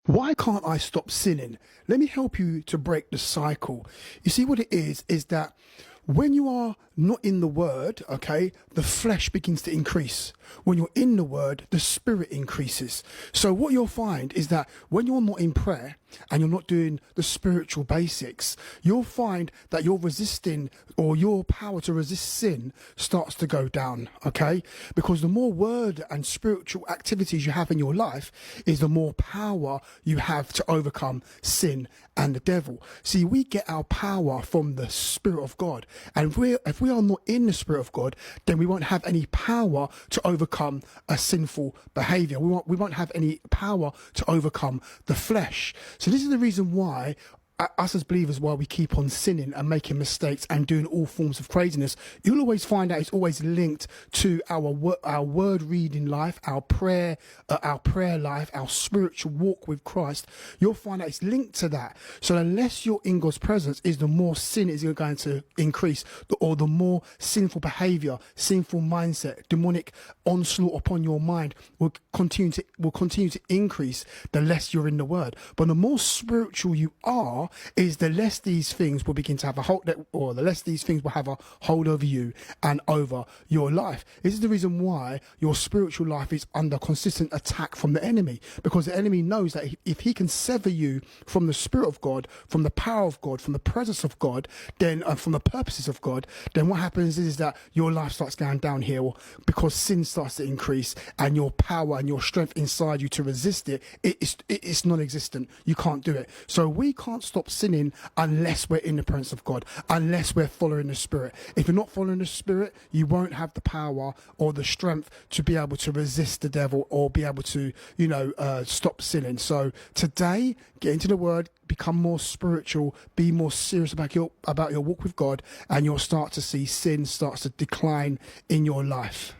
Why can't I stop sinning? Let me help you to break the cycle. You see, what it is that when you are not in the word, okay, the flesh begins to increase. When you're in the word, the spirit increases. So what you'll find is that when you're not in prayer and you're not doing the spiritual basics, you'll find that your resisting or your power to resist sin starts to go down, okay? Because the more word and spiritual activities you have in your life is the more power you have to overcome sin and the devil. See, we get our power from the Spirit of God. And if we are not in the Spirit of God, then we won't have any power to overcome a sinful behavior. We won't have any power to overcome the flesh. So this is the reason why us as believers, while we keep on sinning and making mistakes and doing all forms of craziness, you'll always find out it's always linked to our word reading life, our prayer life, our spiritual walk with Christ. You'll find out it's linked to that. So unless you're in God's presence, is the more sin is going to increase, or the more sinful behavior, sinful mindset, demonic onslaught upon your mind will continue to increase the less you're in the word. But the more spiritual you are, is the less these things will begin to have a hold, or the less these things will have a hold over you and over your life. This is the reason why your spiritual life is under consistent attack from the enemy, because the enemy knows that if he can sever you from the Spirit of God, from the power of God, from the presence of God, then from the purposes of God, then what happens is that your life starts going downhill, because sin starts to increase and your power and your strength inside you to resist it's non-existent. You can't do it. So we can't stop sinning unless we're in the presence of God, unless we're following the Spirit. If you're not following the Spirit, you won't have the power or the strength to be able to resist the devil or be able to, stop sinning. So today, get into the word, become more spiritual, be more serious about your walk with God, and you'll start to see sin starts to decline in your life.